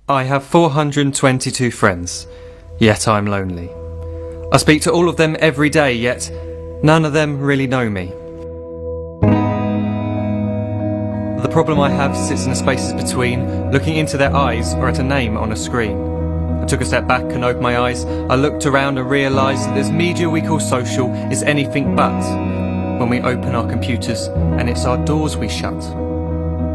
I have 422 friends, yet I'm lonely. I speak to all of them every day, yet none of them really know me. The problem I have sits in the spaces between looking into their eyes or at a name on a screen. I took a step back and opened my eyes. I looked around and realised that this media we call social is anything but when we open our computers and it's our doors we shut.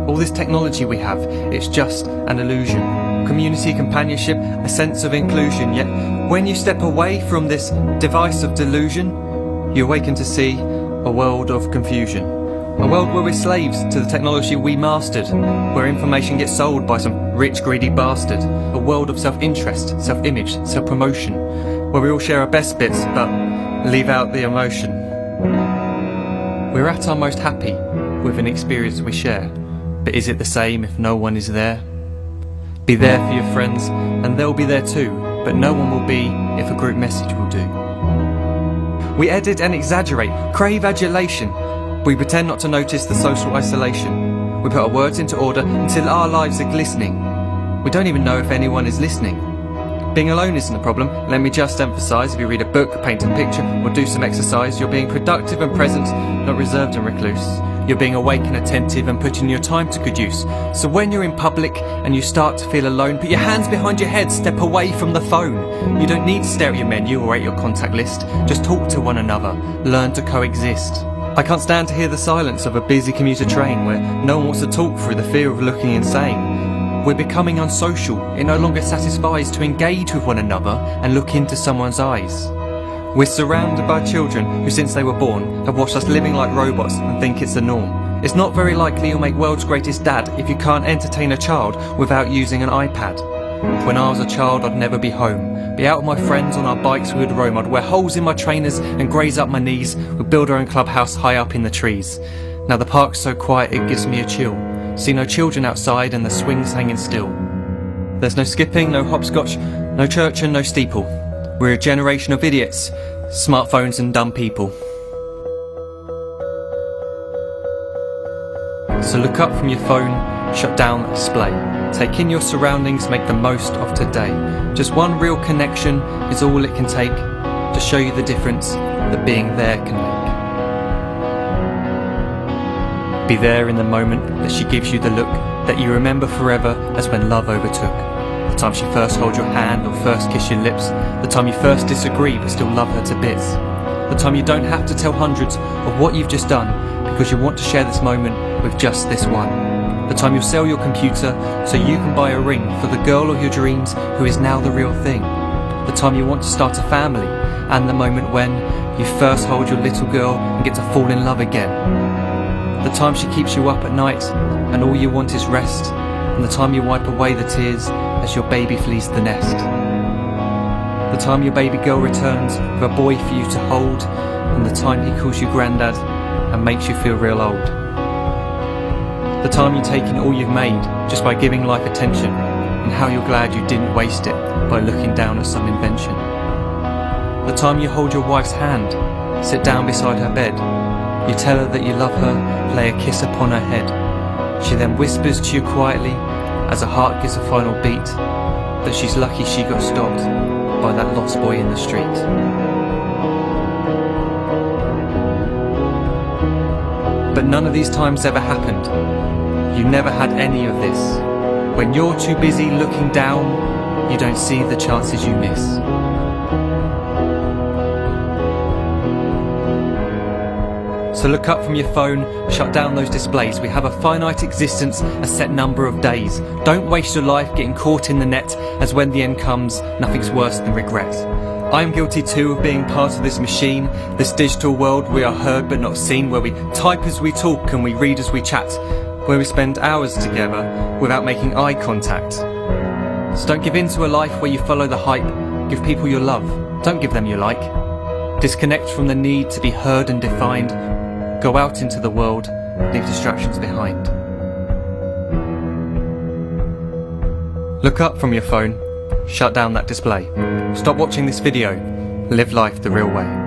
All this technology we have, it's just an illusion. Community, companionship, a sense of inclusion. Yet when you step away from this device of delusion, you awaken to see a world of confusion. A world where we're slaves to the technology we mastered, where information gets sold by some rich, greedy bastard. A world of self-interest, self-image, self-promotion, where we all share our best bits but leave out the emotion. We're at our most happy with an experience we share. But is it the same if no one is there? Be there for your friends and they'll be there too, but no one will be if a group message will do. We edit and exaggerate, crave adulation. We pretend not to notice the social isolation. We put our words into order until our lives are glistening. We don't even know if anyone is listening. Being alone isn't a problem, let me just emphasise. If you read a book, paint a picture, or do some exercise, you're being productive and present, not reserved and recluse. You're being awake and attentive and putting your time to good use. So when you're in public and you start to feel alone, put your hands behind your head, step away from the phone. You don't need to stare at your menu or at your contact list. Just talk to one another, learn to coexist. I can't stand to hear the silence of a busy commuter train where no one wants to talk through the fear of looking insane. We're becoming unsocial. It no longer satisfies to engage with one another and look into someone's eyes. We're surrounded by children who since they were born have watched us living like robots and think it's the norm. It's not very likely you'll make world's greatest dad if you can't entertain a child without using an iPad. When I was a child I'd never be home. Be out with my friends on our bikes we would roam. I'd wear holes in my trainers and graze up my knees. We'd build our own clubhouse high up in the trees. Now the park's so quiet it gives me a chill. See no children outside and the swings hanging still. There's no skipping, no hopscotch, no church and no steeple. We're a generation of idiots, smartphones and dumb people. So look up from your phone, shut down the display. Take in your surroundings, make the most of today. Just one real connection is all it can take to show you the difference that being there can make. Be there in the moment that she gives you the look that you remember forever as when love overtook. The time she first holds your hand or first kiss your lips. The time you first disagree but still love her to bits. The time you don't have to tell hundreds of what you've just done because you want to share this moment with just this one. The time you'll sell your computer so you can buy a ring for the girl of your dreams who is now the real thing. The time you want to start a family and the moment when you first hold your little girl and get to fall in love again. The time she keeps you up at night and all you want is rest. And the time you wipe away the tears as your baby flees the nest. The time your baby girl returns with a boy for you to hold, and the time he calls you granddad and makes you feel real old. The time you take in all you've made just by giving life attention, and how you're glad you didn't waste it by looking down at some invention. The time you hold your wife's hand, sit down beside her bed, you tell her that you love her, lay a kiss upon her head. She then whispers to you quietly as her heart gives a final beat that she's lucky she got stopped by that lost boy in the street. But none of these times ever happened. You never had any of this. When you're too busy looking down, you don't see the chances you miss. So look up from your phone, shut down those displays. We have a finite existence, a set number of days. Don't waste your life getting caught in the net, as when the end comes, nothing's worse than regret. I am guilty too of being part of this machine, this digital world we are heard but not seen, where we type as we talk and we read as we chat, where we spend hours together without making eye contact. So don't give in to a life where you follow the hype. Give people your love, don't give them your like. Disconnect from the need to be heard and defined. Go out into the world, leave distractions behind. Look up from your phone, shut down that display. Stop watching this video, live life the real way.